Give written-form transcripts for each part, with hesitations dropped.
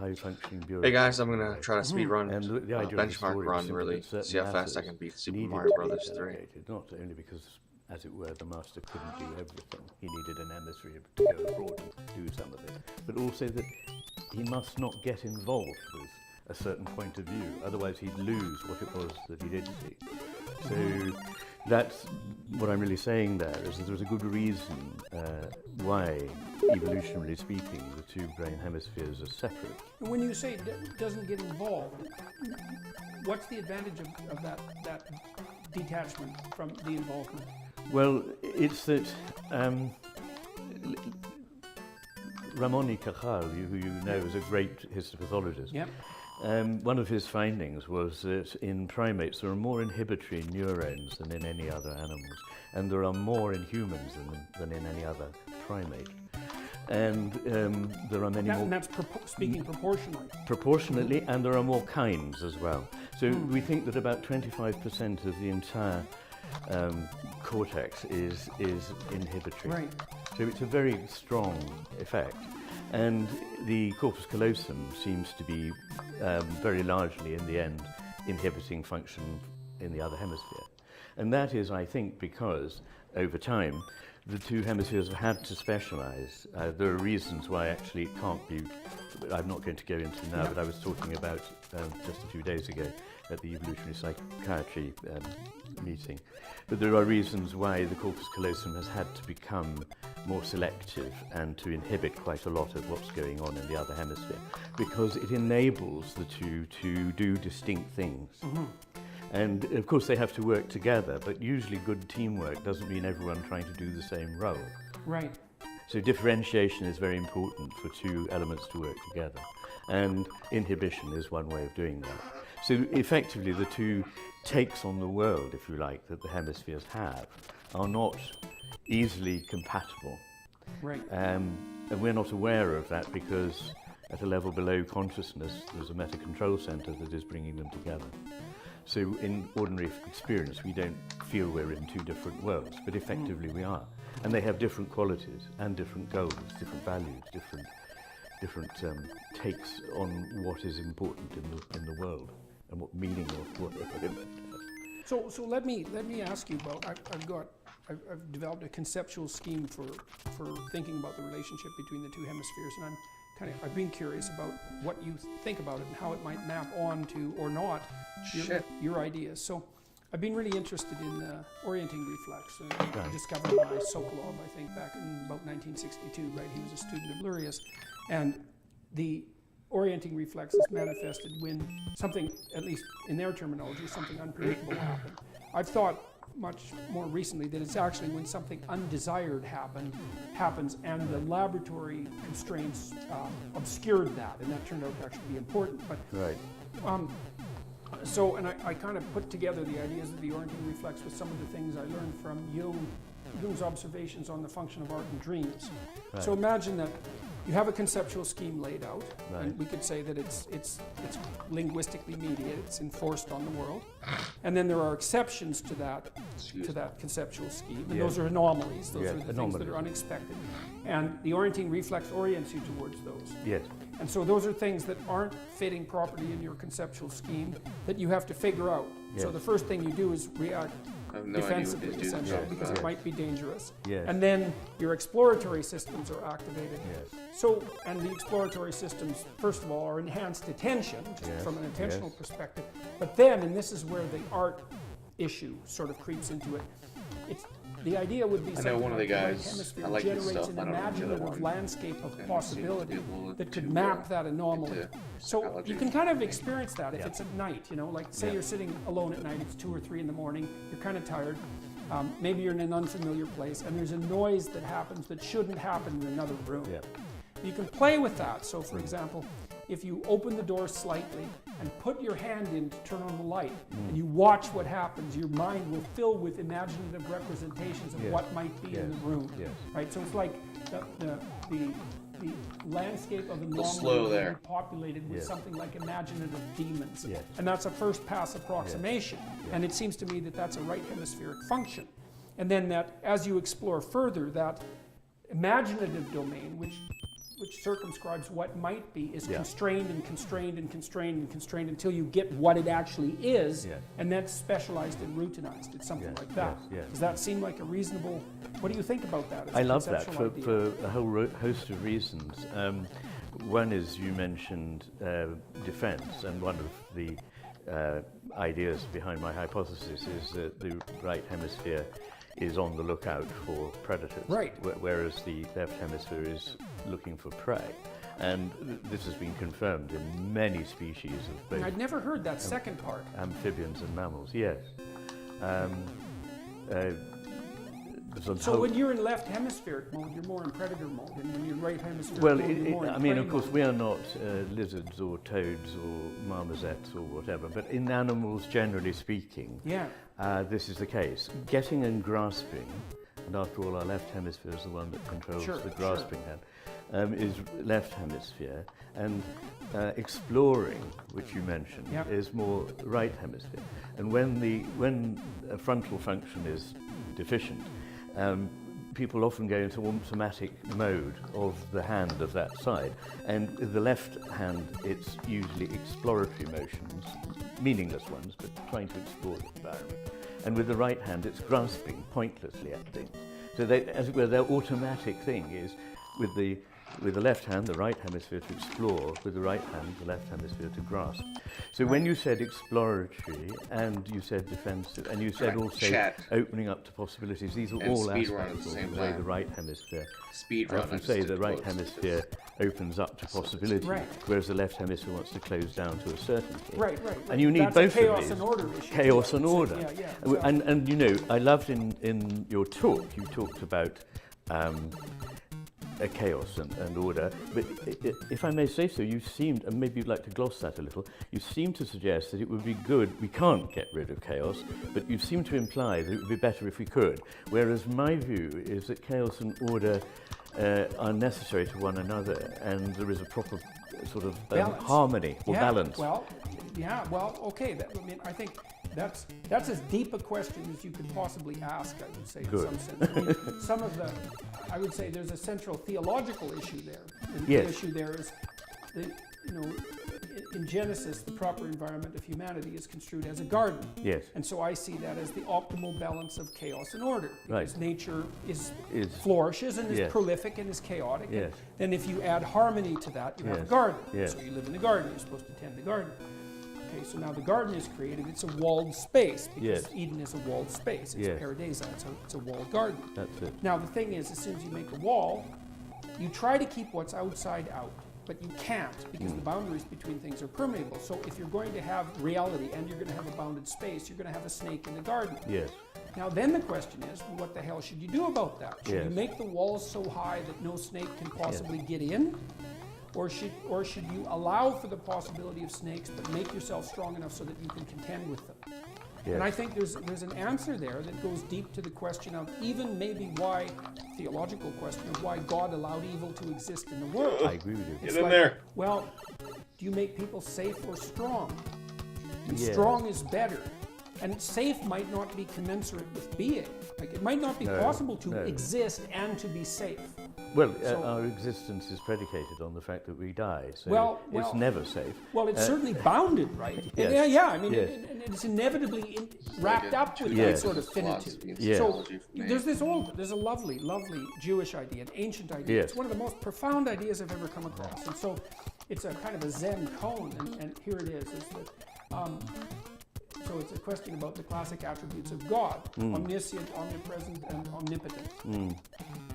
high-functioning bureau. Hey guys, I'm gonna try to speed run, And the idea of the benchmark story was run, simply really that certain see how fast I matters can beat Super needed Mario to be Brothers 3. delegated, not only because, as it were, the master couldn't do everything. He needed an emissary to go abroad and do some of it, but also that he must not get involved with a certain point of view, otherwise he'd lose what it was that he did see. So that's what I'm really saying there, is that there's a good reason why, evolutionarily speaking, the two brain hemispheres are separate. And when you say it doesn't get involved, what's the advantage of that detachment from the involvement? Well, it's that Ramon y Cajal, who you know is a great histopathologist, Yep. one of his findings was that in primates there are more inhibitory neurons than in any other animals, and there are more in humans than in any other primate. And there are many more... And that's speaking proportionally. Proportionately, and there are more kinds as well. So we think that about 25% of the entire cortex is inhibitory. Right. So it's a very strong effect. And the corpus callosum seems to be very largely, in the end, inhibiting function in the other hemisphere. And that is, I think, because over time, the two hemispheres have had to specialize. There are reasons why actually it can't be, I'm not going to go into now, but I was talking about just a few days ago at the evolutionary psychiatry meeting. But there are reasons why the corpus callosum has had to become more selective and to inhibit quite a lot of what's going on in the other hemisphere, because it enables the two to do distinct things. And of course they have to work together, but usually good teamwork doesn't mean everyone trying to do the same role. Right. So differentiation is very important for two elements to work together, and inhibition is one way of doing that. So effectively the two takes on the world, if you like, that the hemispheres have are not easily compatible. Right. And we're not aware of that because at a level below consciousness there's a meta-control center that is bringing them together. So in ordinary experience we don't feel we're in two different worlds, but effectively we are. And they have different qualities and different goals, different values, different takes on what is important in the world and what meaning of what they put in it. So let me ask you about. I've developed a conceptual scheme for thinking about the relationship between the two hemispheres, and I've been curious about what you think about it and how it might map on to or not your ideas. So I've been really interested in orienting reflex, and I discovered by Sokolov, I think, back in about 1962. Right, he was a student of Lurius, and the orienting reflex is manifested when something, at least in their terminology, something unpredictable happened. I've thought much more recently that it's actually when something undesired happens and the laboratory constraints obscured that, and that turned out to actually be important. But Right. So, and I kind of put together the ideas of the orienting reflex with some of the things I learned from Jung's observations on the function of art and dreams. Right. So imagine that you have a conceptual scheme laid out, Right. and we could say that it's linguistically mediated, it's enforced on the world, and then there are exceptions to that conceptual scheme, and those are anomalies. Those are the things that are unexpected, and the orienting reflex orients you towards those. Yes. And so those are things that aren't fitting properly in your conceptual scheme that you have to figure out. Yes. So the first thing you do is react I have no defensively, idea what these dudes essentially, are because about. it might be dangerous. Yes. And then your exploratory systems are activated. Yes. So, and the exploratory systems, first of all, are enhanced attention, just Yes. from an intentional Yes. perspective. But then, and this is where the art issue sort of creeps into it, it's the idea would be I know something one of the like right guys, hemisphere I like his generates stuff, an I don't know the other imaginative one. landscape of And possibility seems to be a little that could too, map that anomaly. into So psychology. you can kind of experience that if Yeah. it's at night, you know, like say Yeah. you're sitting alone at night, it's 2 or 3 in the morning, you're kind of tired, maybe you're in an unfamiliar place, and there's a noise that happens that shouldn't happen in another room. Yeah. You can play with that. So for example, if you open the door slightly and put your hand in to turn on the light, and you watch what happens, your mind will fill with imaginative representations of Yes. what might be in Yes. the room. Yes. Right? So it's like the landscape of anomaly slow will there. be populated with Yes. something like imaginative demons. Yes. And that's a first pass approximation. Yes. And it seems to me that that's a right hemispheric function. And then that as you explore further, that imaginative domain, which which circumscribes what might be, is Yeah. constrained and constrained and constrained and constrained until you get what it actually is, Yeah. and that's specialized and routinized. It's something Yes, like that. yes, yes. Does that seem like a reasonable? What do you think about that? As I a love that conceptual for idea? a whole host of reasons. One is you mentioned defense, and one of the ideas behind my hypothesis is that the right hemisphere is on the lookout for predators, Right. Whereas the left hemisphere is looking for prey. And this has been confirmed in many species of both I'd never heard that second part. amphibians and mammals, yes. So when you're in left hemispheric mode, you're more in predator mode, and when you're in right hemispheric Well, mode, you're more in I mean, prey of course, mode. we are not lizards or toads or marmosets or whatever, but in animals, generally speaking, Yeah. this is the case. Getting and grasping, and after all, our left hemisphere is the one that controls Sure, the sure. grasping hand, is left hemisphere, and exploring, which you mentioned, Yep. is more right hemisphere. And when a frontal function is deficient, people often go into automatic mode of the hand of that side. And with the left hand, it's usually exploratory motions, meaningless ones, but trying to explore the environment. And with the right hand, it's grasping pointlessly at things. So they, as it were, their automatic thing is with the left hand, the right hemisphere to explore, with the right hand, the left hemisphere to grasp. So when you said exploratory, and you said defensive, and you said Correct. also Chat. opening up to possibilities, these are And all speed run aspects at the of same the way time. the right hemisphere. Speed I run. often I say just the did right quotes. hemisphere opens up to possibilities, Right. whereas the left hemisphere wants to close down to a certainty. Right. And you need That's both a chaos of these. and order issue. Chaos too, I and would say. order. Yeah, yeah. And you know, I loved in your talk, you talked about a chaos and order, but if I may say so, you seemed, and maybe you'd like to gloss that a little, you seem to suggest that it would be good, we can't get rid of chaos, but you seem to imply that it would be better if we could, whereas my view is that chaos and order are necessary to one another, and there is a proper sort of Balance. harmony or Yeah, balance. Well, yeah, well, okay. I mean, I think that's as deep a question as you could possibly ask, I would say, Good. in some sense. I mean, some of the, I would say there's a central theological issue there. And Yes. the issue there is, that, you know, in Genesis, the proper environment of humanity is construed as a garden. Yes. And so I see that as the optimal balance of chaos and order. Because Right. nature is Is- flourishes and is Yes. prolific and is chaotic. Yes. And then if you add harmony to that, you have a Yes. garden. Yes. So you live in the garden, you're supposed to tend the garden. Okay, so now the garden is created, it's a walled space, because Yes. Eden is a walled space. It's Yes. paradisa, it's a walled garden. That's it. Now the thing is, as soon as you make a wall, you try to keep what's outside out, but you can't, because the boundaries between things are permeable. So if you're going to have reality and you're going to have a bounded space, you're going to have a snake in the garden. Yes. Now then the question is, what the hell should you do about that? Should Yes. you make the walls so high that no snake can possibly get in? Or should you allow for the possibility of snakes, but make yourself strong enough so that you can contend with them? Yes. And I think there's an answer there that goes deep to the question of even maybe why, theological question of why God allowed evil to exist in the world. I agree with you. It's Get in there. Well, do you make people safe or strong? And Yeah. strong is better. And safe might not be commensurate with being. Like it might not be No, possible to no. exist and to be safe. Well, So- our existence is predicated on the fact that we die, so Well, it's never safe. Well, it's certainly bounded, right? Yes. And yeah. I mean, Yes. and it's inevitably wrapped up with Yes. that sort of finitude. Yes. So there's a lovely Jewish idea, an ancient idea. Yes. It's one of the most profound ideas I've ever come across. And so it's a kind of a Zen cone, and here it is that, so it's a question about the classic attributes of God, omniscient, omnipresent, and omnipotent.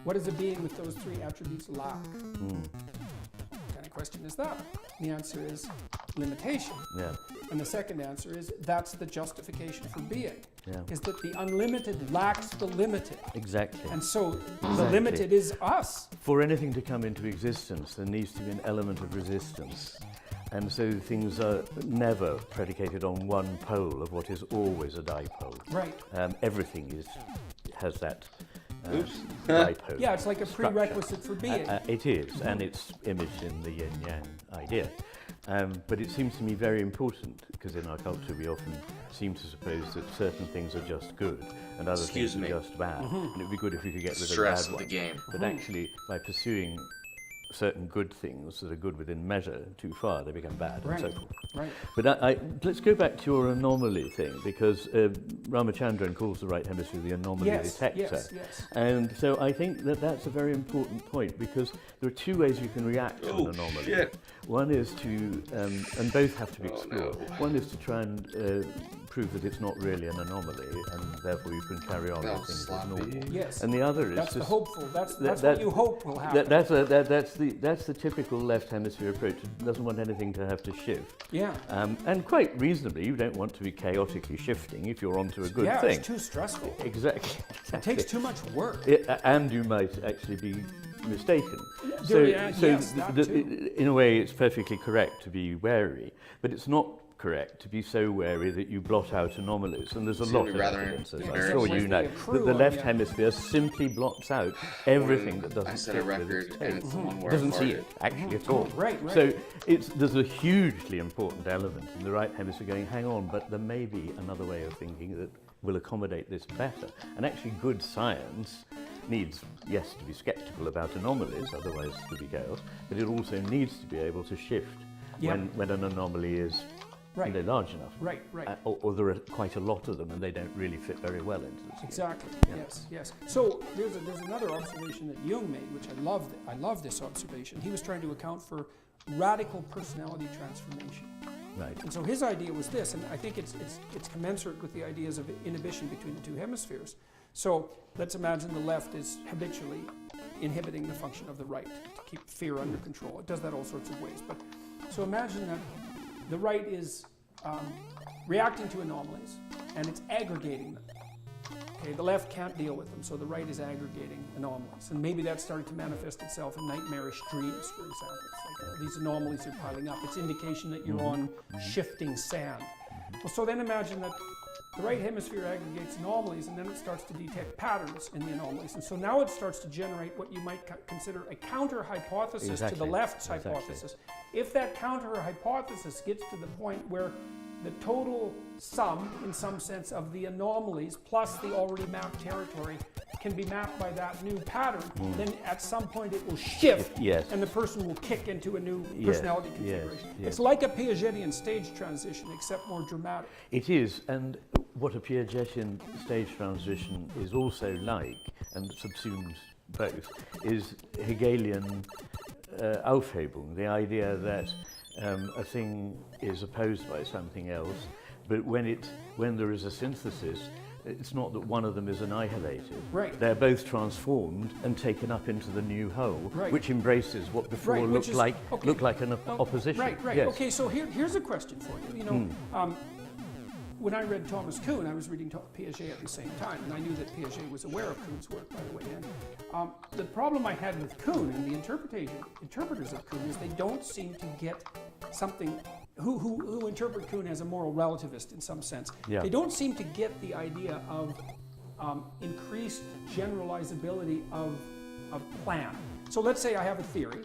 What does a being with those three attributes lack? What kind of question is that? The answer is limitation. Yeah. And the second answer is that's the justification for being, Yeah. is that the unlimited lacks the limited. Exactly. And so the Exactly. limited is us. For anything to come into existence, there needs to be an element of resistance. And so things are never predicated on one pole of what is always a dipole. Right. Everything has that dipole. Yeah, it's like a structure. prerequisite for being. It is, and it's imaged in the yin-yang idea. But it seems to me very important, because in our culture we often seem to suppose that certain things are just good and other Excuse things me. are just bad. And it would be good if we could get rid Stress of of the the bad game. ones. But actually, by pursuing certain good things that are good within measure too far, they become bad, and so Right. forth. Right. But let's go back to your anomaly thing, because Ramachandran calls the right hemisphere the anomaly detector. Yes. And so I think that that's a very important point, because there are two ways you can react to an anomaly. Shit. One is to, and both have to be explored. no. One is to try and prove that it's not really an anomaly, and therefore you can carry on Oh, with things as sloppy. normal. Yes. And the other is That's the just- hopeful. That's that- what you hope will happen. that's the typical left hemisphere approach. It doesn't want anything to have to shift. Yeah. And quite reasonably, you don't want to be chaotically shifting if you're onto a good Yeah, thing. it's too stressful. Exactly. It takes too much work. And you might actually be mistaken. Yes, that too. In a way, it's perfectly correct to be wary, but it's not correct to be so wary that you blot out anomalies. And there's a So lot we'd of rather evidence, as I'm embarrass sure them. you know, They accrue that the on left you. hemisphere simply blots out everything that doesn't I set fit a with its record, and it's the taste. one where Doesn't I see farted. it actually at all. Right. So there's a hugely important element in the right hemisphere going, hang on, but there may be another way of thinking that will accommodate this better. And actually good science needs, yes, to be sceptical about anomalies, otherwise there'll be chaos, but it also needs to be able to shift Yeah. when an anomaly is Right. large enough. Right. Or there are quite a lot of them and they don't really fit very well into the scheme. Exactly. Yeah. Yes. So there's another observation that Jung made, which I loved. I love this observation. He was trying to account for radical personality transformation. Right. And so his idea was this, and I think it's commensurate with the ideas of inhibition between the two hemispheres. So let's imagine the left is habitually inhibiting the function of the right to keep fear under control. It does that all sorts of ways. But so imagine that the right is reacting to anomalies and it's aggregating them. Okay, the left can't deal with them, so the right is aggregating anomalies. And maybe that's starting to manifest itself in nightmarish dreams, for example. It's like these anomalies are piling up. It's indication that you're on shifting sand. Well, so then imagine that the right hemisphere aggregates anomalies, and then it starts to detect patterns in the anomalies. And so now it starts to generate what you might consider a counter-hypothesis to Exactly. the left's Exactly. hypothesis. If that counter-hypothesis gets to the point where the total sum, in some sense, of the anomalies plus the already mapped territory can be mapped by that new pattern, then at some point it will shift, Yes. and the person will kick into a new Yes, personality yes, configuration. yes. It's like a Piagetian stage transition, except more dramatic. It is, and what a Piagetian stage transition is also like, and subsumes both, is Hegelian Aufhebung, the idea that a thing is opposed by something else, but when there is a synthesis, it's not that one of them is annihilated. Right. They're both transformed and taken up into the new whole, Right. which embraces what before Right, which looked is- looked like an Oh, opposition. Right. Yes. Okay, so here's a question for you. You know, when I read Thomas Kuhn, I was reading Piaget at the same time, and I knew that Piaget was aware of Kuhn's work, by the way. And the problem I had with Kuhn and the interpreters of Kuhn is they don't seem to get something. Who interpret Kuhn as a moral relativist in some sense. Yeah. They don't seem to get the idea of increased generalizability of plan. So let's say I have a theory,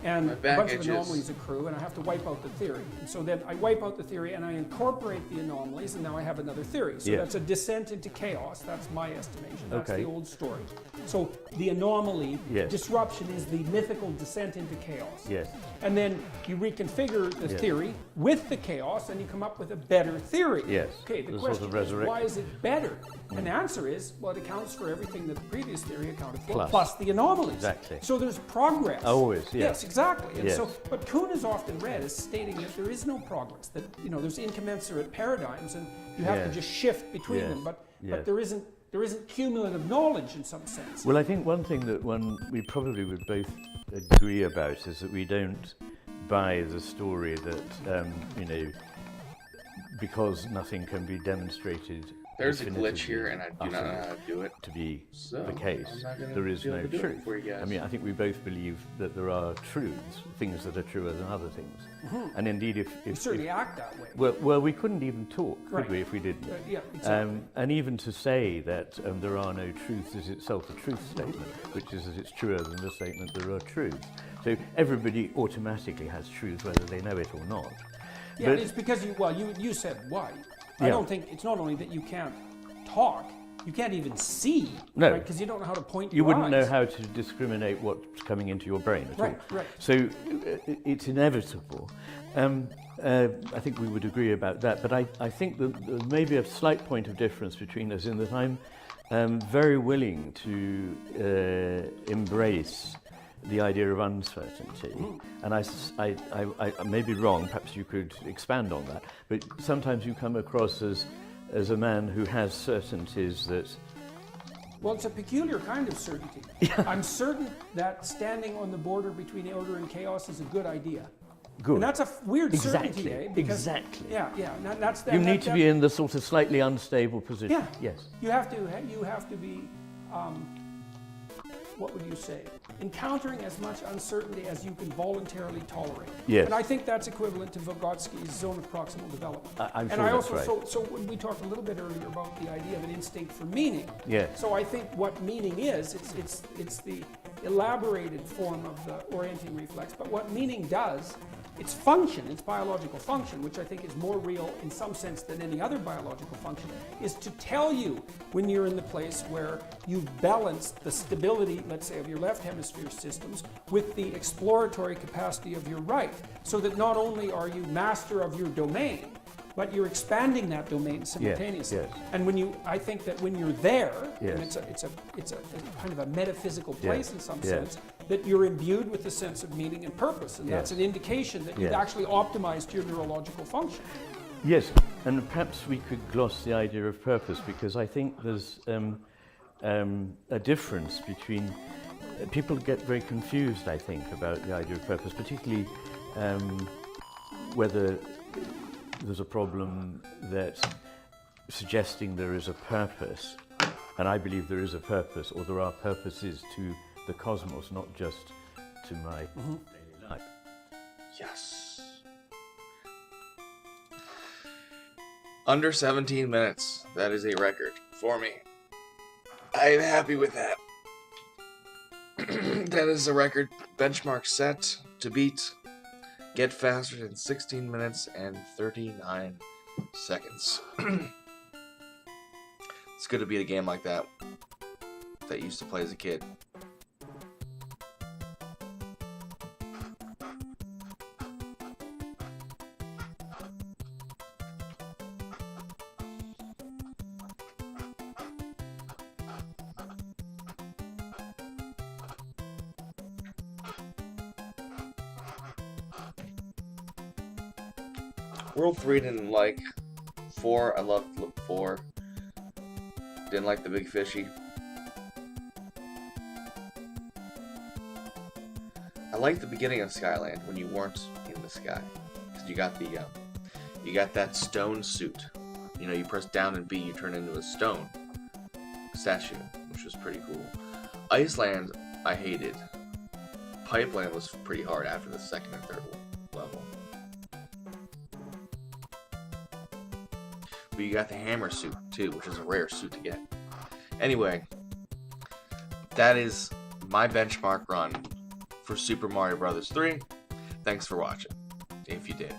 and My a back bunch of itches. anomalies accrue, and I have to wipe out the theory. And so then I wipe out the theory, and I incorporate the anomalies, and now I have another theory. So Yes. that's a descent into chaos. That's my estimation. That's Okay. the old story. So the anomaly Yes. disruption is the mythical descent into chaos. Yes. And then you reconfigure the Yes. theory with the chaos, and you come up with a better theory. Yes. Okay, the The sort of question is, resurrection. why is it better? And the answer is, well, it accounts for everything that the previous theory accounted for, Plus. the anomalies. Exactly. So there's progress. Always, yes. Yes, exactly. And Yes. so, but Kuhn is often read as stating that there is no progress, that, you know, there's incommensurate paradigms, and you have Yes. to just shift between Yes. them. But Yes. there isn't cumulative knowledge in some sense. Well, I think one thing that we probably would both agree about is that we don't buy the story that, because nothing can be demonstrated There's a glitch definitively, here, and I do not know how to do it. to be So, the case. I'm not gonna There is be able no to do it truth. for you guys. I mean, I think we both believe that there are truths, things that are truer than other things. And indeed, You certainly act that way. well, we couldn't even talk, could Right. we, if we didn't? Yeah, exactly. And even to say that there are no truths is itself a truth statement, which is that it's truer than the statement there are truths. So everybody automatically has truths, whether they know it or not. Yeah, But- it's because you said why. I Yeah. don't think it's not only that you can't talk, you can't even see, No. right? Because you don't know how to point You your wouldn't know eyes. how to discriminate what's coming into your brain at all. Right. So it's inevitable. I think we would agree about that. But I think that there may be a slight point of difference between us in that I'm very willing to embrace the idea of uncertainty. And I may be wrong, perhaps you could expand on that, but sometimes you come across as a man who has certainties that... Well, it's a peculiar kind of certainty. I'm certain that standing on the border between order and chaos is a good idea. Good. And that's a weird Exactly. certainty, eh? Exactly. Yeah. That's You need to be in the sort of slightly unstable position. Yeah. Yes. You have to be, what would you say? Encountering as much uncertainty as you can voluntarily tolerate. Yes. And I think that's equivalent to Vygotsky's zone of proximal development. I'm and sure I that's also, right. so when we talked a little bit earlier about the idea of an instinct for meaning. Yes. So I think what meaning is, it's the elaborated form of the orienting reflex. But what meaning does, its function, its biological function, which I think is more real in some sense than any other biological function, is to tell you when you're in the place where you've balanced the stability, let's say, of your left hemisphere systems with the exploratory capacity of your right, so that not only are you master of your domain, but you're expanding that domain simultaneously. yes. And I think that when you're there, Yes. and it's a kind of a metaphysical place in some yes. sense, that you're imbued with the sense of meaning and purpose, and that's Yes. an indication that you've Yes. actually optimized your neurological function. Yes, and perhaps we could gloss the idea of purpose, because I think there's a difference between... people get very confused, I think, about the idea of purpose, particularly whether there's a problem that suggesting there is a purpose, and I believe there is a purpose, or there are purposes to the cosmos, not just to my daily life. Yes. Under 17 minutes. That is a record for me. I'm happy with that. That is a record benchmark set to beat. Get faster than 16 minutes and 39 seconds. It's good to beat a game like that I used to play as a kid. World 3 didn't like. 4, I loved 4. Didn't like the big fishy. I liked the beginning of Skyland when you weren't in the sky, because you got that stone suit. You know, you press down and B, you turn into a stone statue, which was pretty cool. Iceland, I hated. Pipeland was pretty hard after the second and third level. But you got the hammer suit too, which is a rare suit to get. Anyway, that is my benchmark run for Super Mario Bros. 3. Thanks for watching, if you did.